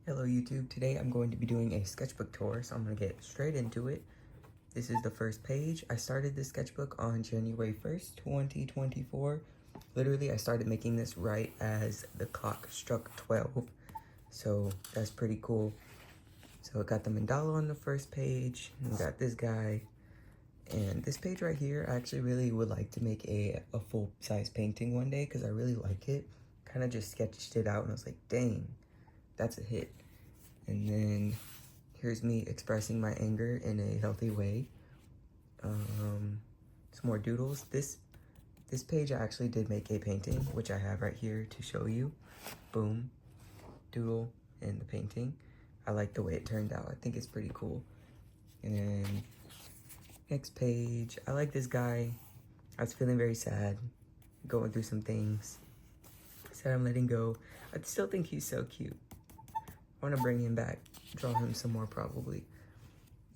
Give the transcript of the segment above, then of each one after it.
Hello YouTube, today I'm going to be doing a sketchbook tour, so I'm going to get straight into it. This is the first page. I started this sketchbook on January 1st, 2024. Literally, I started making this right as the clock struck 12, so that's pretty cool. So I got the mandala on the first page, and we got this guy, and this page right here, I actually really would like to make a full-size painting one day, because I really like it. Kind of just sketched it out, and I was like, dang, that's a hit. And then here's me expressing my anger in a healthy way. Some more doodles. This page I actually did make a painting, which I have right here to show you. Boom, doodle and the painting. I like the way it turned out. I think it's pretty cool. And then next page, I like this guy. I was feeling very sad, going through some things. Said I'm letting go. I still think he's so cute. I want to bring him back, draw him some more probably.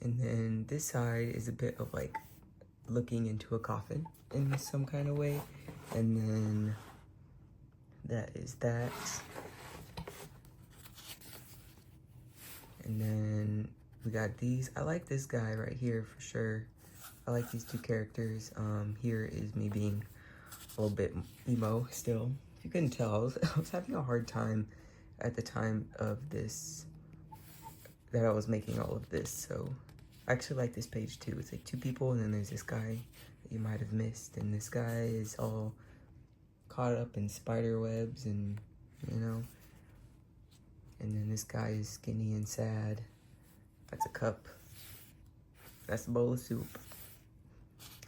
And then this side is a bit of like looking into a coffin in some kind of way. And then that is that. And then we got these. I like this guy right here for sure. I like these two characters. Here is me being a little bit emo still. If you couldn't tell, I was having a hard time at the time of this, that I was making all of this. So I actually like this page too. It's like two people, and then there's this guy that you might have missed, and this guy is all caught up in spider webs, and you know, and then this guy is skinny and sad. That's a cup. That's a bowl of soup.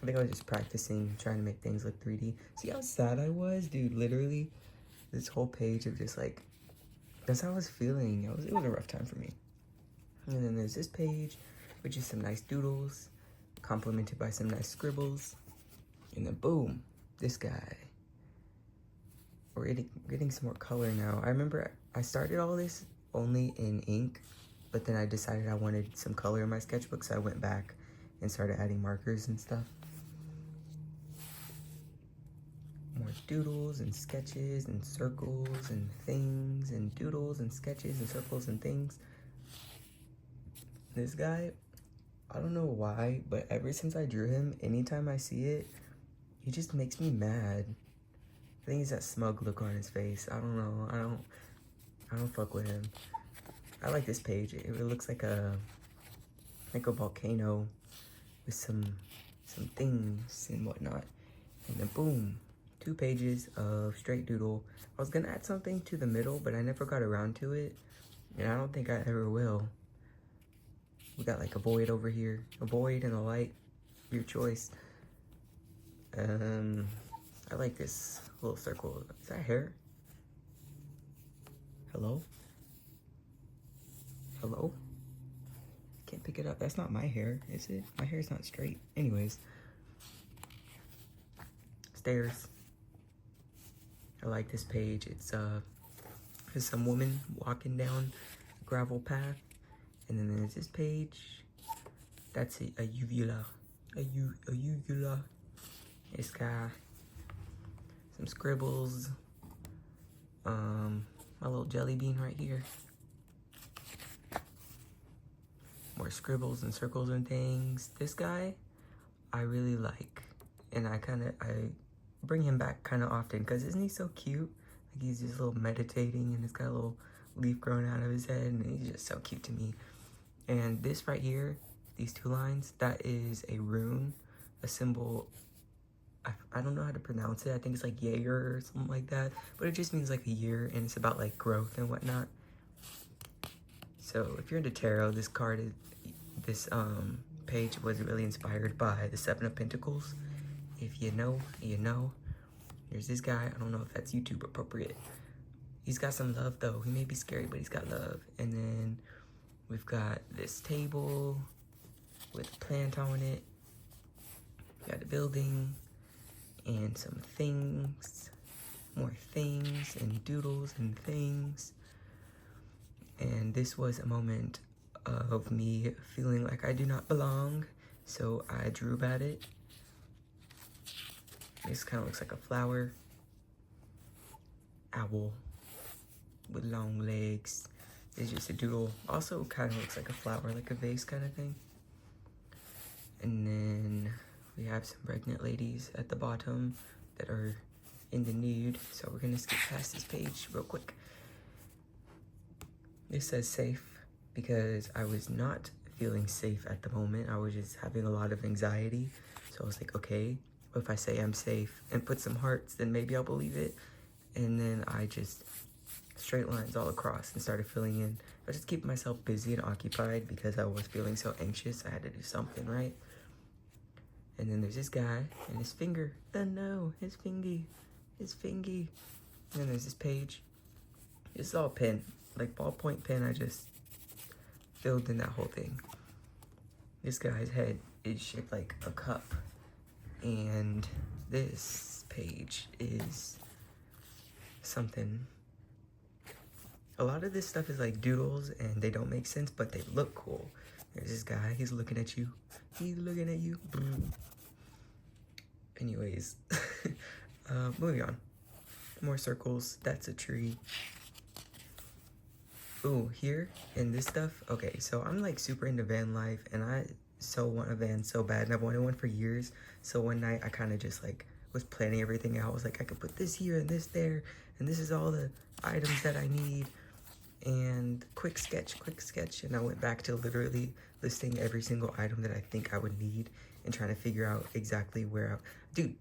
I think I was just practicing, trying to make things look 3D. See how sad I was, dude? Literally, this whole page of just like, that's how I was feeling. It was a rough time for me. And then there's this page, which is some nice doodles, complemented by some nice scribbles. And then boom, this guy. We're getting some more color now. I remember I started all this only in ink, but then I decided I wanted some color in my sketchbook, so I went back and started adding markers and stuff. More doodles and sketches and circles and things and doodles and sketches and circles and things. This guy, I don't know why, but ever since I drew him, anytime I see it, he just makes me mad. I think he's that smug look on his face. I don't know. I don't fuck with him. I like this page. It looks like a volcano with some things and whatnot. And then boom, 2 pages of straight doodle. I was gonna add something to the middle, but I never got around to it, and I don't think I ever will. We got like a void over here, a void and a light, your choice. I like this little circle. Is that hair? Hello? Hello? Can't pick it up. That's not my hair, is it? My hair's not straight. Anyways. Stairs. I like this page. It's there's some woman walking down a gravel path. And then there's this page. That's a uvula. A uvula. This guy. Some scribbles. My little jelly bean right here. More scribbles and circles and things. This guy, I really like. And I bring him back kind of often, because isn't he so cute? Like, he's just a little meditating, and he's got a little leaf growing out of his head, and he's just so cute to me. And this right here, these 2 lines, that is a rune, a symbol. I don't know how to pronounce it. I think it's like Jaeger or something like that, but it just means like a year, and it's about like growth and whatnot. So if you're into tarot, this page was really inspired by the 7 of Pentacles. If you know, you know. There's this guy. I don't know if that's YouTube appropriate. He's got some love though. He may be scary, but he's got love. And then we've got this table with a plant on it. We got a building and some things. More things and doodles and things. And this was a moment of me feeling like I do not belong, so I drew at it. This kind of looks like a flower. Owl with long legs. It's just a doodle. Also kind of looks like a flower, like a vase kind of thing. And then we have some pregnant ladies at the bottom that are in the nude. So we're gonna skip past this page real quick. This says safe because I was not feeling safe at the moment. I was just having a lot of anxiety. So I was like, okay, if I say I'm safe and put some hearts, then maybe I'll believe it. And then I just straight lines all across and started filling in. I just keep myself busy and occupied because I was feeling so anxious. I had to do something, right? And then there's this guy and his finger. Oh no, his fingy. His fingy. And then there's this page. It's all pen, like ballpoint pen. I just filled in that whole thing. This guy's head is shaped like a cup. And this page is something. A lot of this stuff is like doodles and they don't make sense, but they look cool. There's this guy, he's looking at you. He's looking at you. Anyways, moving on. More circles, that's a tree. Ooh, here in this stuff, okay, so I'm like super into van life and I so want a van so bad and I've wanted one for years. So one night I kind of just like was planning everything out. I was like, I could put this here and this there and this is all the items that I need. And quick sketch, and I went back to literally listing every single item that I think I would need and trying to figure out exactly where dude,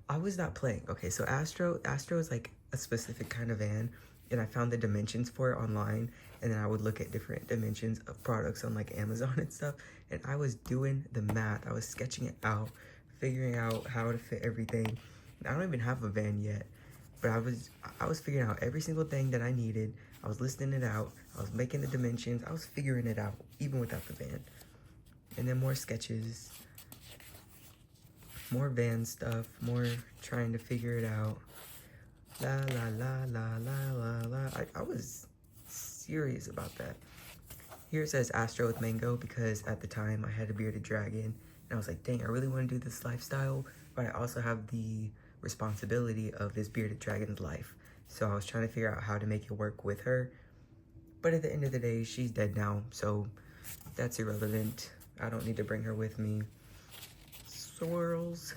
I was not playing. Okay, so Astro is like a specific kind of van, and I found the dimensions for it online, and then I would look at different dimensions of products on like Amazon and stuff, and I was doing the math. I was sketching it out, figuring out how to fit everything. I don't even have a van yet, but I was figuring out every single thing that I needed. I was listing it out. I was making the dimensions. I was figuring it out, even without the van. And then more sketches, more van stuff, more trying to figure it out. La la la la la la la. I was serious about that. Here it says Astro with mango because at the time I had a bearded dragon. And I was like, dang, I really want to do this lifestyle, but I also have the responsibility of this bearded dragon's life. So I was trying to figure out how to make it work with her. But at the end of the day, she's dead now, so that's irrelevant. I don't need to bring her with me. Swirls.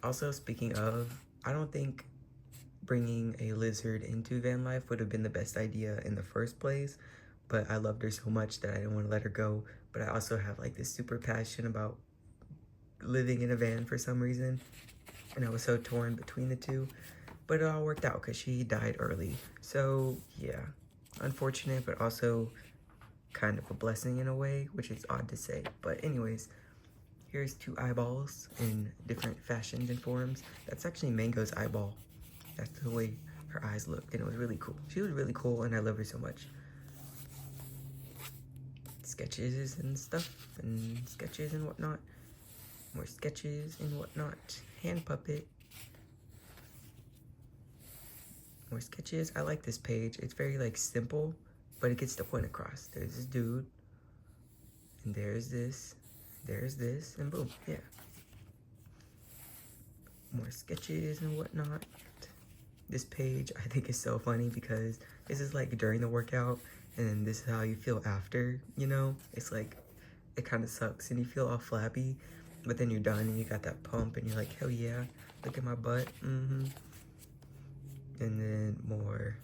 Also, speaking of, I don't think bringing a lizard into van life would have been the best idea in the first place, but I loved her so much that I didn't want to let her go. But I also have like this super passion about living in a van for some reason, and I was so torn between the two, but it all worked out because she died early. So yeah, unfortunate, but also kind of a blessing in a way, which is odd to say. But anyways, here's two eyeballs in different fashions and forms. That's actually Mango's eyeball. That's the way her eyes looked, and it was really cool. She was really cool, and I love her so much. Sketches and stuff, and sketches and whatnot. More sketches and whatnot. Hand puppet. More sketches. I like this page. It's very like simple, but it gets the point across. There's this dude, and there's this, and boom, yeah. More sketches and whatnot. This page I think is so funny because this is like during the workout, and then this is how you feel after, you know? It's like, it kind of sucks and you feel all flabby, but then you're done and you got that pump and you're like, hell yeah, look at my butt, And then more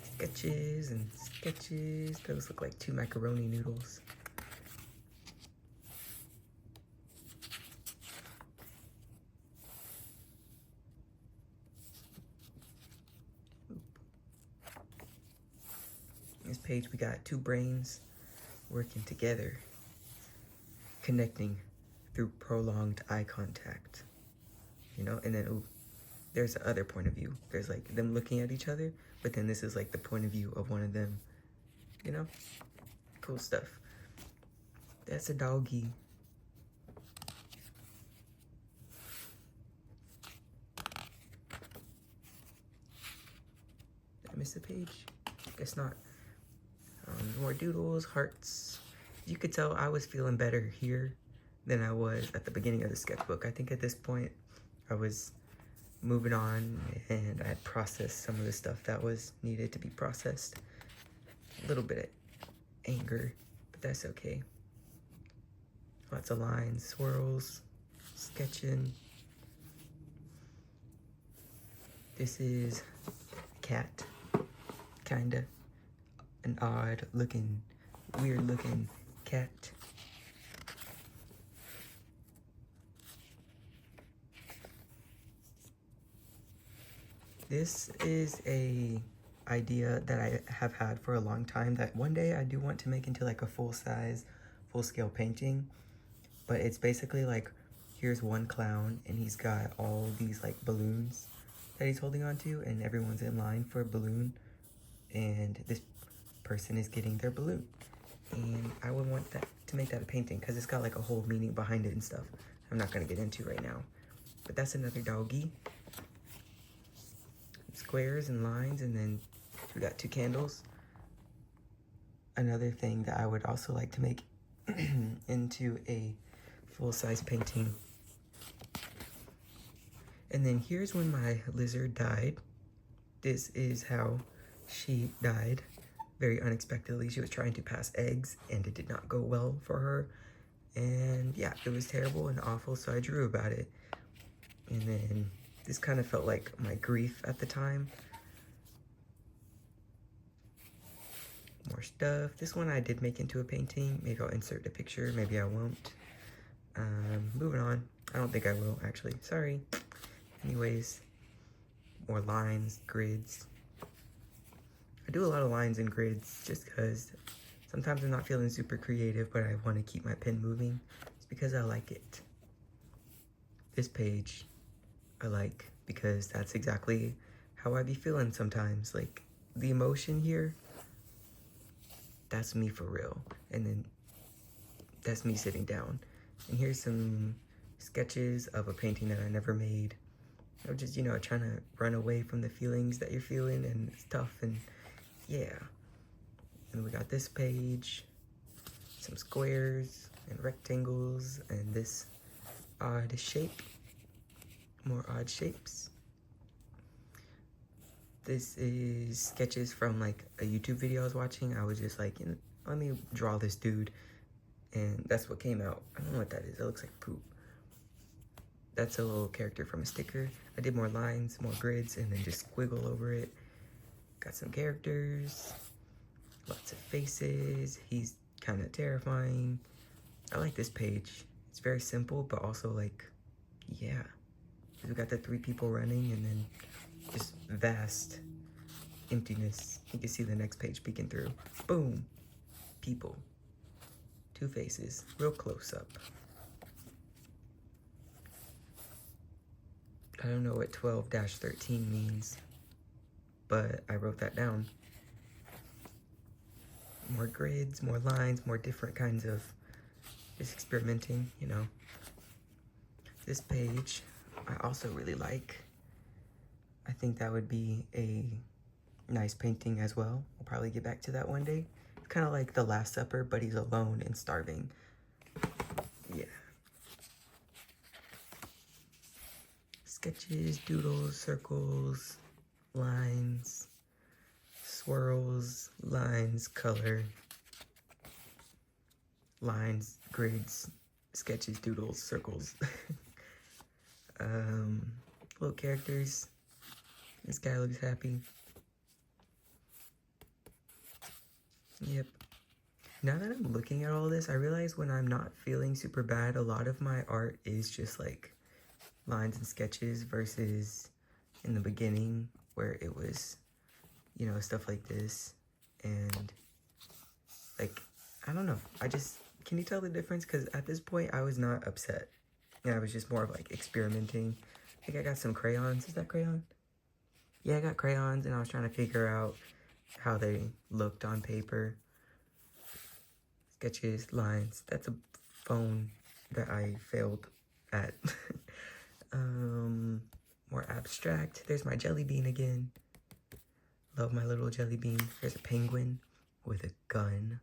sketches and sketches. Those look like two macaroni noodles. This page, we got two brains working together, connecting through prolonged eye contact, you know? And then, ooh, there's the other point of view. There's like them looking at each other, but then this is like the point of view of one of them, you know? Cool stuff. That's a doggy. Did I miss a page? Guess not. More doodles, hearts. You could tell I was feeling better here than I was at the beginning of the sketchbook. I think at this point I was moving on, and I had processed some of the stuff that was needed to be processed. A little bit of anger, but that's okay. Lots of lines, swirls, sketching. This is a cat, kinda an odd looking, weird looking cat. This is a idea that I have had for a long time, that one day I do want to make into like a full-size, full-scale painting. But it's basically like, here's one clown and he's got all these like balloons that he's holding on to, and everyone's in line for a balloon, and this person is getting their balloon. And I would want that to make that a painting because it's got like a whole meaning behind it and stuff I'm not gonna get into right now. But that's another doggy. Squares and lines, and then we got 2 candles. Another thing that I would also like to make into a full-size painting. And then here's when my lizard died. This is how she died. Very unexpectedly. She was trying to pass eggs and it did not go well for her. And yeah, it was terrible and awful, so I drew about it. And then this kind of felt like my grief at the time. More stuff. This one I did make into a painting. Maybe I'll insert the picture, maybe I won't. Moving on. I don't think I will, actually. Sorry. Anyways, more lines, grids. I do a lot of lines and grids just because sometimes I'm not feeling super creative, but I want to keep my pen moving. It's because I like it. This page I like because that's exactly how I be feeling sometimes. Like, the emotion here, that's me for real. And then that's me sitting down. And here's some sketches of a painting that I never made. I'm just, you know, trying to run away from the feelings that you're feeling, and it's tough, and yeah. And we got this page, some squares and rectangles, and this odd shape, more odd shapes. This is sketches from like a YouTube video I was watching. I was just like, you know, let me draw this dude, and that's what came out. I don't know what that is. It looks like poop. That's a little character from a sticker. I did more lines, more grids, and then just squiggle over it. Got some characters, lots of faces. He's kind of terrifying. I like this page. It's very simple, but also like, yeah. We got the 3 people running, and then just vast emptiness. You can see the next page peeking through. Boom. People. 2 faces. Real close up. I don't know what 12-13 means, but I wrote that down. More grids, more lines, more different kinds of just experimenting, you know. This page I also really like. I think that would be a nice painting as well. I'll probably get back to that one day. It's kind of like The Last Supper, but he's alone and starving. Yeah. Sketches, doodles, circles, lines, swirls, lines, color, lines, grids, sketches, doodles, circles. Little characters. This guy looks happy. Yep. Now that I'm looking at all this, I realize when I'm not feeling super bad, a lot of my art is just like lines and sketches versus in the beginning where it was, you know, stuff like this. And like, I don't know. Can you tell the difference? Because at this point I was not upset. And I was just more of like experimenting. I think I got some crayons. Is that crayon? Yeah, I got crayons, and I was trying to figure out how they looked on paper. Sketches, lines. That's a phone that I failed at. More abstract. There's my jelly bean again. Love my little jelly bean. There's a penguin with a gun.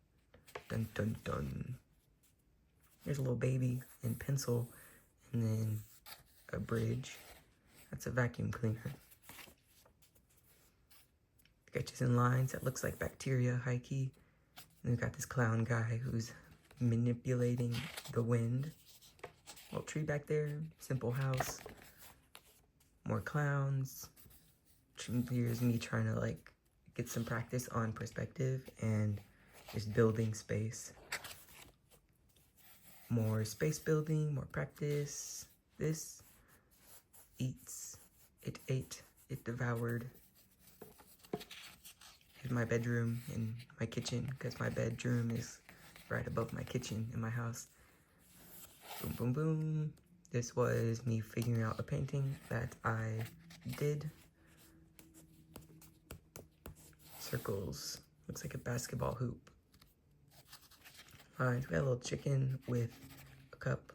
Dun dun dun. There's a little baby in pencil, and then a bridge. That's a vacuum cleaner. Sketches and lines. That looks like bacteria, high key. And we've got this clown guy who's manipulating the wind. Little tree back there. Simple house. More clowns. Here's me trying to like get some practice on perspective and just building space. More space building, more practice. This eats. It ate. It devoured. Here's my bedroom and my kitchen, because my bedroom is right above my kitchen in my house. Boom, boom, boom. This was me figuring out a painting that I did. Circles. Looks like a basketball hoop. We got a little chicken with a cup.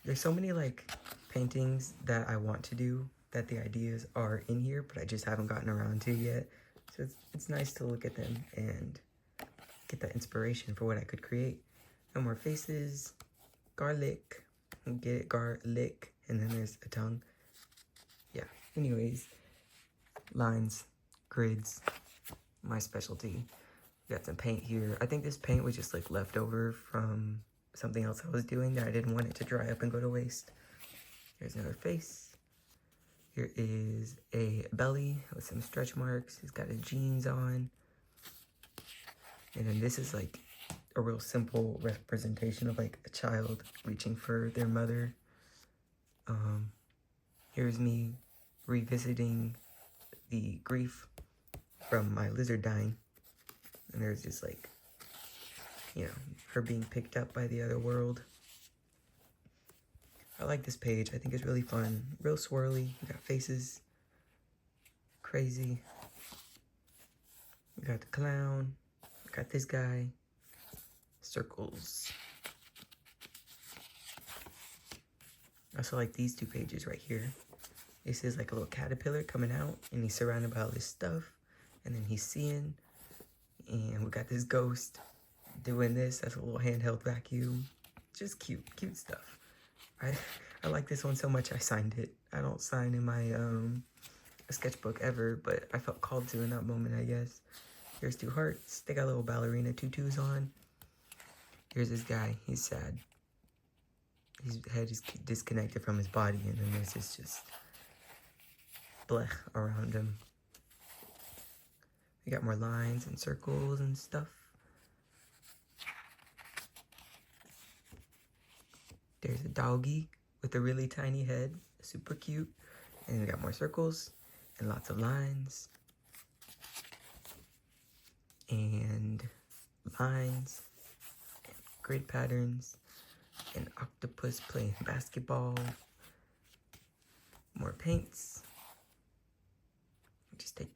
There's so many like paintings that I want to do that the ideas are in here, but I just haven't gotten around to yet. So it's nice to look at them and get that inspiration for what I could create. No more faces. Garlic. Get it? Garlic. And then there's a tongue. Yeah. Anyways. Lines. Grids. My specialty. Got some paint here. I think this paint was just like left over from something else I was doing that I didn't want it to dry up and go to waste. Here's another face. Here is a belly with some stretch marks. He's got his jeans on. And then this is like a real simple representation of like a child reaching for their mother. Here's me revisiting the grief from my lizard dying. And there's just like, you know, her being picked up by the other world. I like this page. I think it's really fun. Real swirly. We got faces. Crazy. We got the clown. We got this guy. Circles. I also like these two pages right here. This is like a little caterpillar coming out, and he's surrounded by all this stuff. And then he's seeing. And we got this ghost doing this. That's a little handheld vacuum. Just cute stuff. I like this one so much I signed it. I don't sign in my sketchbook ever, but I felt called to in that moment, I guess. Here's two hearts. They got little ballerina tutus on. Here's this guy. He's sad. His head is disconnected from his body, and then there's this just blech around him. We got more lines and circles and stuff. There's a doggy with a really tiny head, super cute. And we got more circles and lots of lines. And lines, and grid patterns, an octopus playing basketball. More paints. Just take,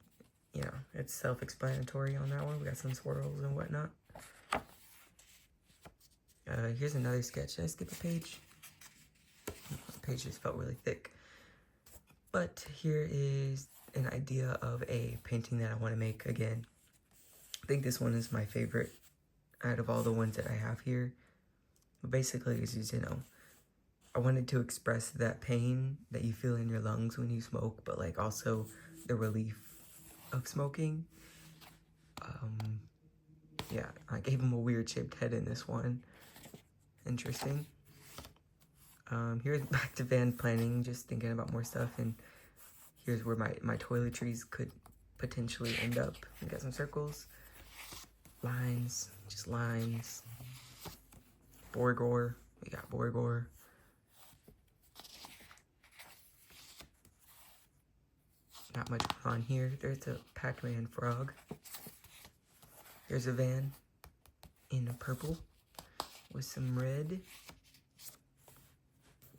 you know, it's self-explanatory on that one. We got some swirls and whatnot. Here's another sketch. Did I skip a page? The page just felt really thick. But here is an idea of a painting that I want to make again. I think this one is my favorite out of all the ones that I have here. But basically, it's just, you know, I wanted to express that pain that you feel in your lungs when you smoke, but like also the relief of smoking. Yeah, I gave him a weird shaped head in this one. Interesting. Here's back to van planning, just thinking about more stuff, and here's where my toiletries could potentially end up. We got some circles, lines, just lines. Borgor, we got Borgor. Not much on here. There's a Pac-Man frog. There's a van in a purple with some red.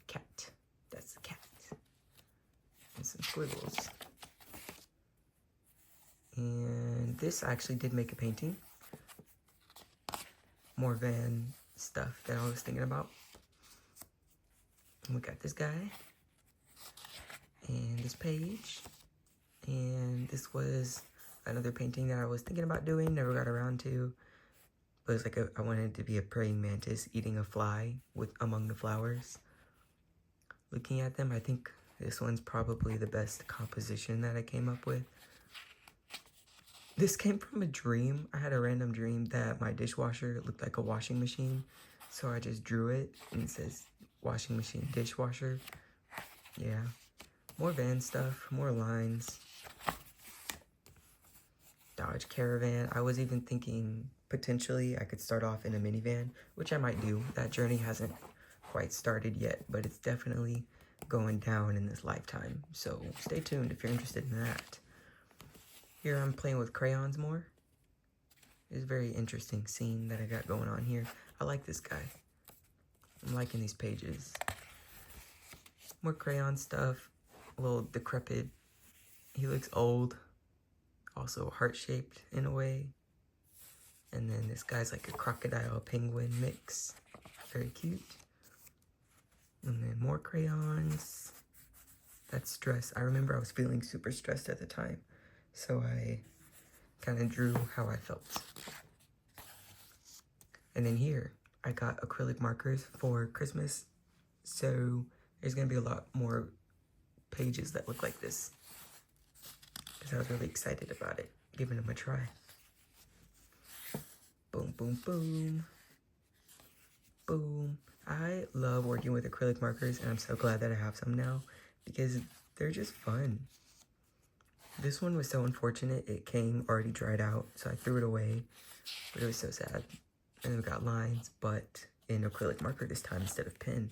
Cat. That's the cat. And some squiggles. And this I actually did make a painting. More van stuff that I was thinking about. And we got this guy. And this page. And this was another painting that I was thinking about doing, never got around to. But it's like I wanted it to be a praying mantis eating a fly among the flowers. Looking at them, I think This one's probably the best composition that I came up with. This came from a dream. I had a random dream that my dishwasher looked like a washing machine. So I just drew it and it says washing machine dishwasher. Yeah. More van stuff, more lines. Dodge Caravan. I was even thinking potentially I could start off in a minivan, which I might do. That journey hasn't quite started yet, but it's definitely going down in this lifetime. So stay tuned if you're interested in that. Here I'm playing with crayons more. It's a very interesting scene that I got going on here. I like this guy. I'm liking these pages. More crayon stuff. A little decrepit. He looks old. Also heart-shaped in a way. And then this guy's like a crocodile penguin mix. Very cute. And then more crayons. That's stress. I remember I was feeling super stressed at the time. So I kind of drew how I felt. And then here, I got acrylic markers for Christmas. So there's going to be a lot more pages that look like this. Because I was really excited about it. Giving them a try. Boom, boom, boom. Boom. I love working with acrylic markers, and I'm so glad that I have some now. Because they're just fun. This one was so unfortunate. It came already dried out, so I threw it away. But it was so sad. And we got lines, but in acrylic marker this time instead of pen.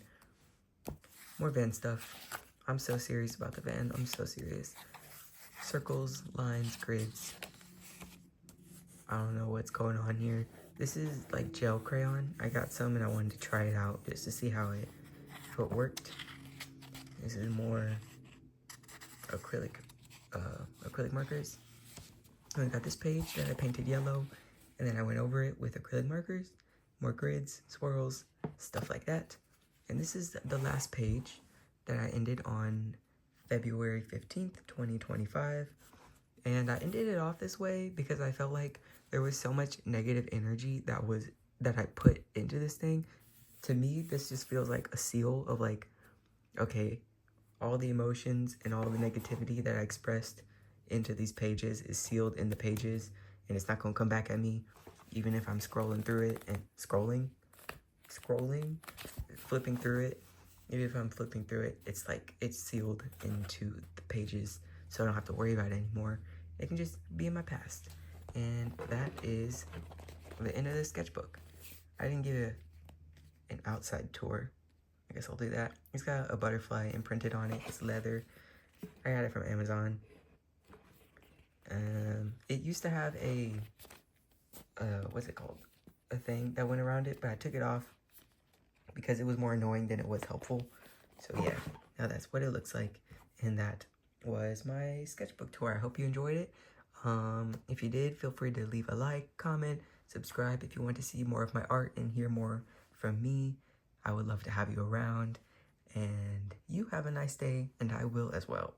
More van stuff. I'm so serious about the van. I'm so serious. Circles, lines, grids. I don't know what's going on here. This is like gel crayon. I got some and I wanted to try it out just to see how it worked. This is more acrylic markers. And I got this page that I painted yellow, and then I went over it with acrylic markers, more grids, swirls, stuff like that. And this is the last page that I ended on February 15th, 2025. And I ended it off this way because I felt like there was so much negative energy that I put into this thing. To me, this just feels like a seal of like, okay, all the emotions and all the negativity that I expressed into these pages is sealed in the pages, and it's not gonna come back at me, even if I'm scrolling through it and flipping through it. Even if I'm flipping through it, it's like it's sealed into the pages, so I don't have to worry about it anymore. It can just be in my past. And that is the end of the sketchbook. I didn't give an outside tour. I guess I'll do that. It's got a butterfly imprinted on it. It's leather. I got it from Amazon. It used to have a, what's it called? A thing that went around it, but I took it off because it was more annoying than it was helpful. So yeah, now that's what it looks like. And that was my sketchbook tour. I hope you enjoyed it. If you did, feel free to leave a like, comment, subscribe if you want to see more of my art and hear more from me. I would love to have you around. And you have a nice day, and I will as well.